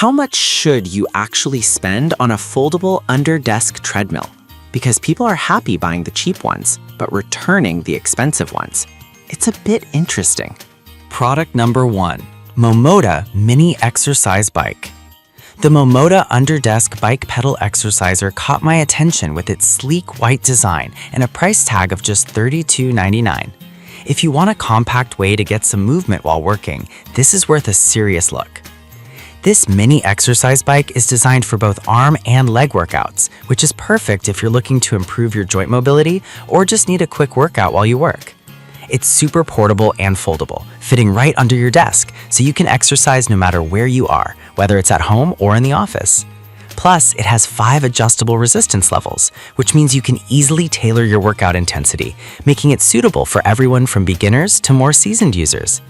How much should you actually spend on a foldable under-desk treadmill? Because people are happy buying the cheap ones, but returning the expensive ones. It's a bit interesting. Product number 1, Momoda Mini Exercise Bike. The Momoda Underdesk Bike Pedal Exerciser caught my attention with its sleek white design and a price tag of just $32.99. If you want a compact way to get some movement while working, this is worth a serious look. This mini exercise bike is designed for both arm and leg workouts, which is perfect if you're looking to improve your joint mobility or just need a quick workout while you work. It's super portable and foldable, fitting right under your desk, so you can exercise no matter where you are, whether it's at home or in the office. Plus, it has 5 adjustable resistance levels, which means you can easily tailor your workout intensity, making it suitable for everyone from beginners to more seasoned users.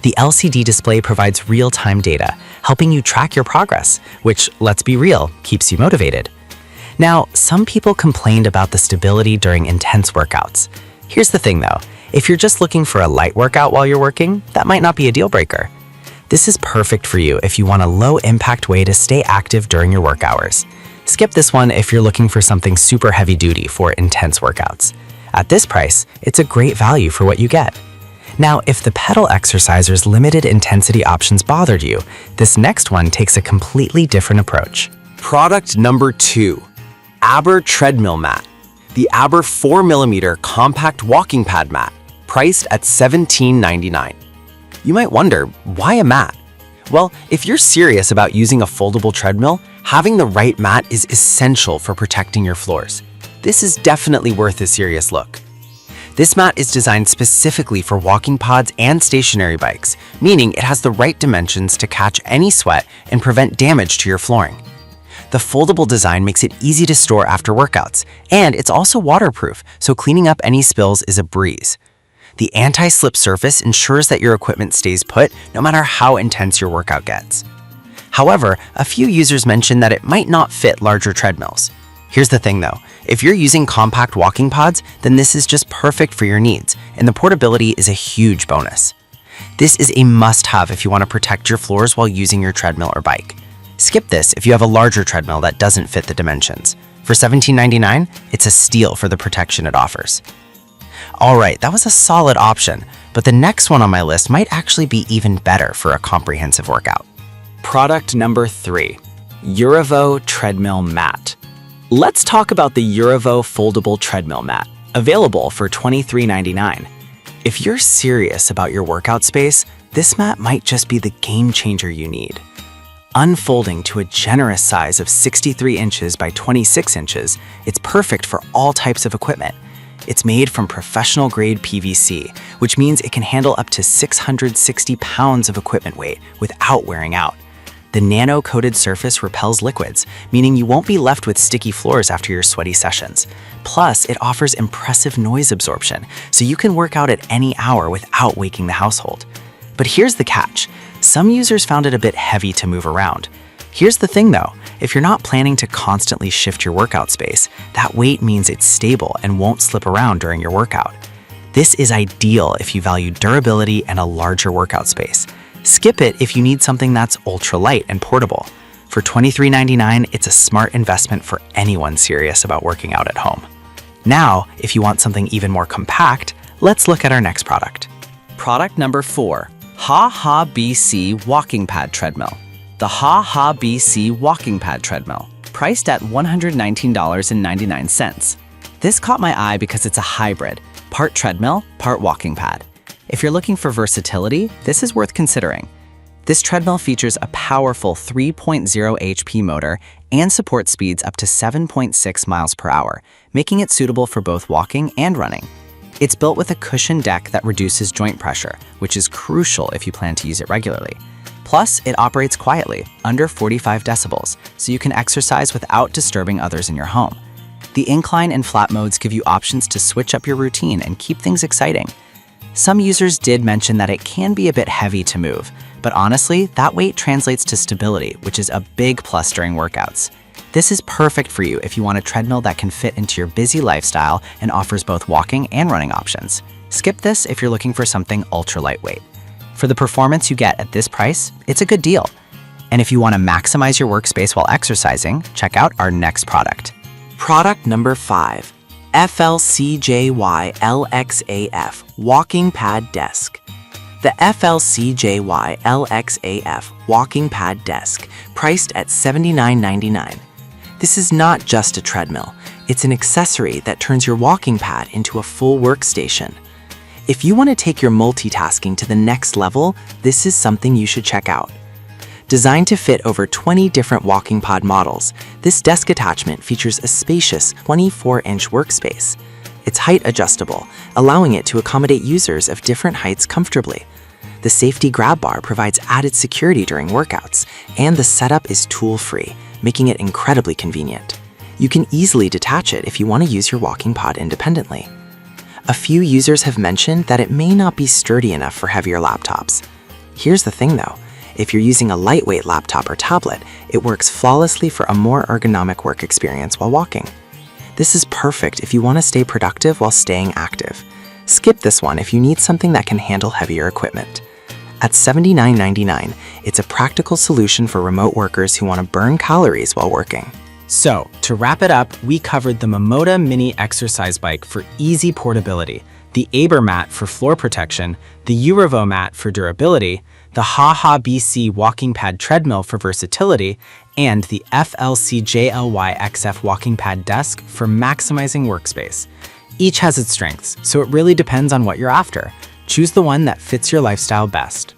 The LCD display provides real-time data, helping you track your progress, which, let's be real, keeps you motivated. Now, some people complained about the stability during intense workouts. Here's the thing though, if you're just looking for a light workout while you're working, that might not be a deal breaker. This is perfect for you if you want a low-impact way to stay active during your work hours. Skip this one if you're looking for something super heavy-duty for intense workouts. At this price, it's a great value for what you get. Now, if the pedal exerciser's limited intensity options bothered you, this next one takes a completely different approach. Product number 2, Aber Treadmill Mat. The Aber 4mm compact walking pad mat, priced at $17.99. You might wonder, why a mat? Well, if you're serious about using a foldable treadmill, having the right mat is essential for protecting your floors. This is definitely worth a serious look. This mat is designed specifically for walking pods and stationary bikes, meaning it has the right dimensions to catch any sweat and prevent damage to your flooring. The foldable design makes it easy to store after workouts, and it's also waterproof, so cleaning up any spills is a breeze. The anti-slip surface ensures that your equipment stays put no matter how intense your workout gets. However, a few users mentioned that it might not fit larger treadmills. Here's the thing though, if you're using compact walking pods, then this is just perfect for your needs, and the portability is a huge bonus. This is a must-have if you want to protect your floors while using your treadmill or bike. Skip this if you have a larger treadmill that doesn't fit the dimensions. For $17.99, it's a steal for the protection it offers. Alright, that was a solid option, but the next one on my list might actually be even better for a comprehensive workout. Product number 3, Eurovo Treadmill Mat. Let's talk about the Eurovo Foldable Treadmill Mat, available for $23.99. If you're serious about your workout space, this mat might just be the game changer you need. Unfolding to a generous size of 63 inches by 26 inches, it's perfect for all types of equipment. It's made from professional-grade PVC, which means it can handle up to 660 pounds of equipment weight without wearing out. The nano-coated surface repels liquids, meaning you won't be left with sticky floors after your sweaty sessions. Plus, it offers impressive noise absorption, so you can work out at any hour without waking the household. But here's the catch. Some users found it a bit heavy to move around. Here's the thing though, if you're not planning to constantly shift your workout space, that weight means it's stable and won't slip around during your workout. This is ideal if you value durability and a larger workout space. Skip it if you need something that's ultra-light and portable. For $23.99, it's a smart investment for anyone serious about working out at home. Now, if you want something even more compact, let's look at our next product. Product number 4, Ha BC Walking Pad Treadmill. The Ha BC Walking Pad Treadmill, priced at $119.99. This caught my eye because it's a hybrid, part treadmill, part walking pad. If you're looking for versatility, this is worth considering. This treadmill features a powerful 3.0 HP motor and supports speeds up to 7.6 miles per hour, making it suitable for both walking and running. It's built with a cushioned deck that reduces joint pressure, which is crucial if you plan to use it regularly. Plus, it operates quietly, under 45 decibels, so you can exercise without disturbing others in your home. The incline and flat modes give you options to switch up your routine and keep things exciting. Some users did mention that it can be a bit heavy to move, but honestly, that weight translates to stability, which is a big plus during workouts. This is perfect for you if you want a treadmill that can fit into your busy lifestyle and offers both walking and running options. Skip this if you're looking for something ultra lightweight. For the performance you get at this price, it's a good deal. And if you want to maximize your workspace while exercising, check out our next product. Product number 5, FLCJY LXAF Walking Pad Desk. The FLCJY LXAF Walking Pad Desk, priced at $79.99. This is not just a treadmill, it's an accessory that turns your walking pad into a full workstation. If you want to take your multitasking to the next level, this is something you should check out. Designed to fit over 20 different walking pod models, this desk attachment features a spacious 24-inch workspace. It's height adjustable, allowing it to accommodate users of different heights comfortably. The safety grab bar provides added security during workouts, and the setup is tool-free, making it incredibly convenient. You can easily detach it if you want to use your walking pod independently. A few users have mentioned that it may not be sturdy enough for heavier laptops. Here's the thing though, if you're using a lightweight laptop or tablet, it works flawlessly for a more ergonomic work experience while walking. This is perfect if you want to stay productive while staying active. Skip this one if you need something that can handle heavier equipment. At $79.99, it's a practical solution for remote workers who want to burn calories while working. So, to wrap it up, we covered the Momoda Mini Exercise Bike for easy portability, the Aber Mat for floor protection, the Eurovo Mat for durability, the Haha BC Walking Pad Treadmill for versatility, and the FLCJLY XF Walking Pad Desk for maximizing workspace. Each has its strengths, so it really depends on what you're after. Choose the one that fits your lifestyle best.